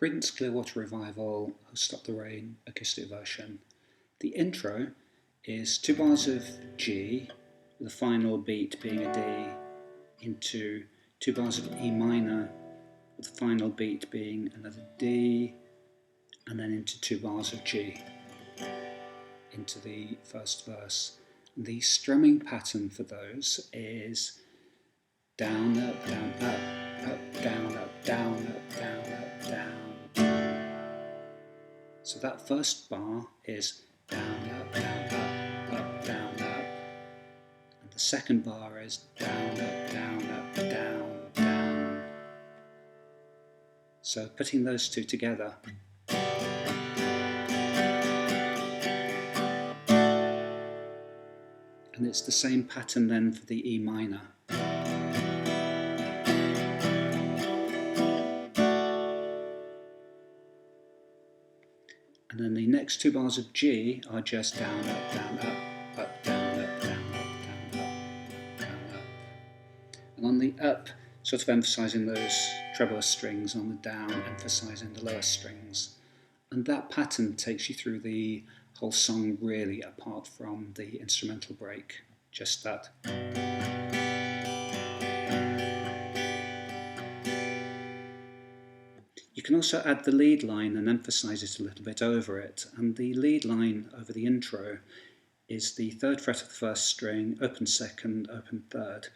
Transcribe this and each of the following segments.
Creedence Clearwater Revival, Oh Stop the Rain acoustic version. The intro is 2 bars of G, with the final beat being a D, into 2 bars of E minor, with the final beat being another D, and then into 2 bars of G, into the first verse. And the strumming pattern for those is down, up, down, up, down, up, down, up, down, up, down. So that first bar is down, up, down, up. And the second bar is down, up, down. So putting those two together. And it's the same pattern then for the E minor. And then the next 2 bars of G are just down, up, down, up, down, up, down, up, down, up, down, up. And on the up, sort of emphasising those treble strings, on the down, emphasising the lower strings. And that pattern takes you through the whole song really, apart from the instrumental break, just that. You can also add the lead line and emphasise it a little bit over it, and the lead line over the intro is the 3rd fret of the 1st string, open 2nd, open 3rd,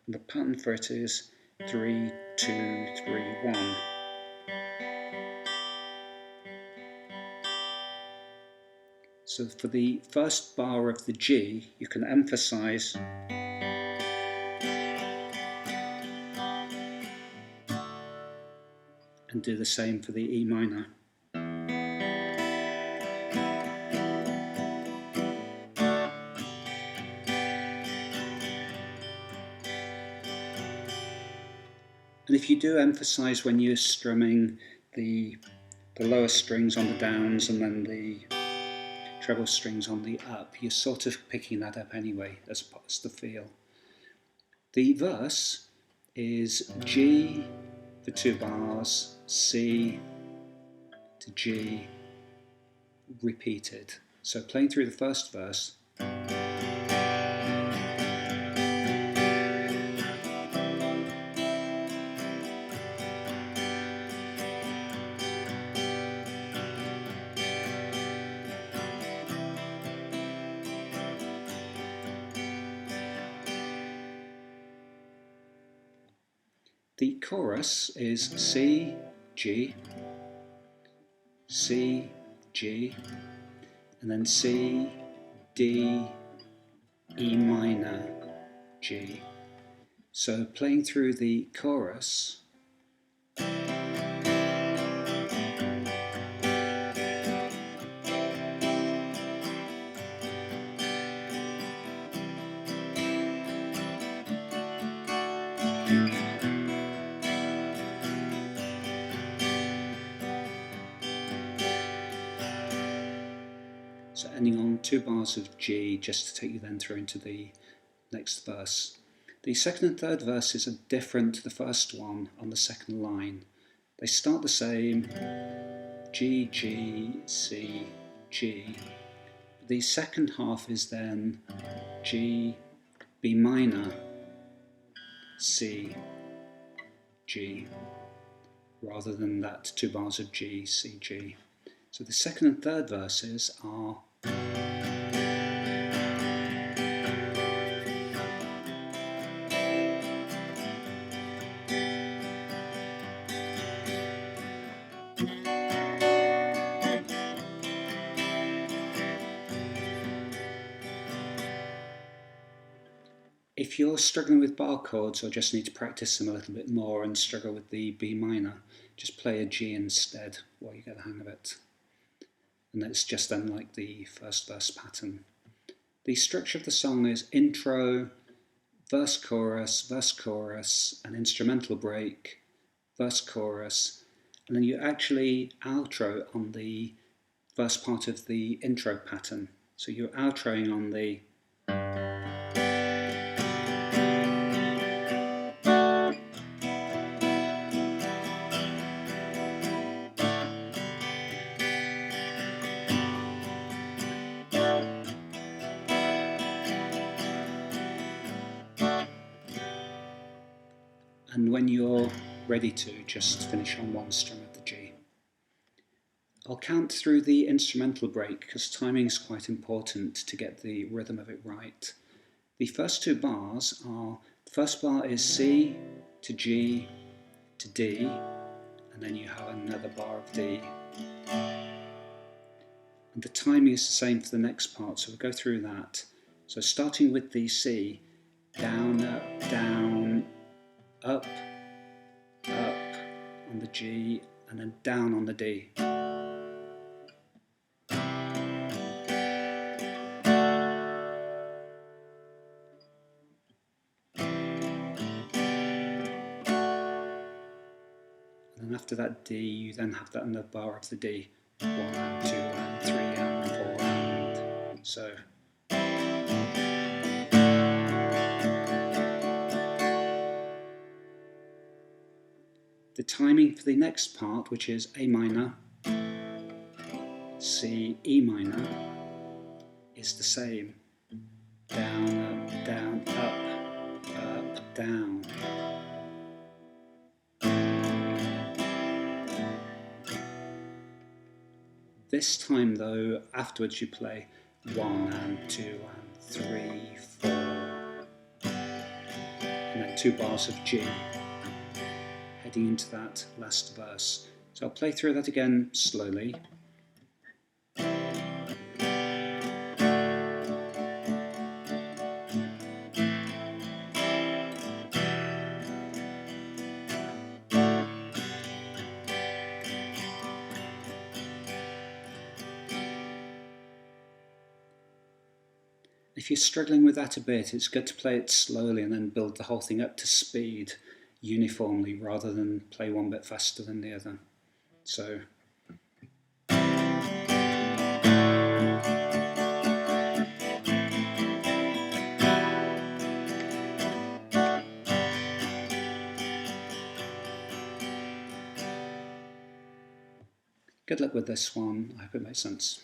and the pattern for it is 3, 2, 3, 1. So for the first bar of the G, you can emphasise and do the same for the E minor. And if you do emphasise when you're strumming the lower strings on the downs and then the treble strings on the up, you're sort of picking that up anyway as the feel. The verse is G for 2 bars, C to G, repeated. So playing through the first verse. The chorus is C, G, C, G, and then C, D, E minor, G. So playing through the chorus, so ending on 2 bars of G, just to take you then through into the next verse. The 2nd and 3rd verses are different to the first one on the 2nd line. They start the same, G, G, C, G. The second half is then G, B minor, C, G, rather than that 2 bars of G, C, G. So the 2nd and 3rd verses are if you're struggling with bar chords or just need to practice them a little bit more and struggle with the B minor, just play a G instead while you get the hang of it. And it's just then like the first verse pattern. The structure of the song is intro, verse, chorus, an instrumental break, verse, chorus, and then you actually outro on the first part of the intro pattern. So you're outroing on the and when you're ready to, just finish on one string of the G. I'll count through the instrumental break because timing is quite important to get the rhythm of it right. The first two bars are, the first bar is C to G to D, and then you have another bar of D. And the timing is the same for the next part, so we'll go through that. So starting with the C, down, up on the G, and then down on the D. And then after that D, you then have that another bar of the D. 1 and 2 and 3 and 4 and so. The timing for the next part, which is A minor, C, E minor, is the same. Down, up, down, up, down. This time though, afterwards you play 1 and 2 and 3, 4, and then 2 bars of G, heading into that last verse. So I'll play through that again slowly. If you're struggling with that a bit, it's good to play it slowly and then build the whole thing up to speed uniformly rather than play one bit faster than the other. So. Good luck with this one. I hope it makes sense.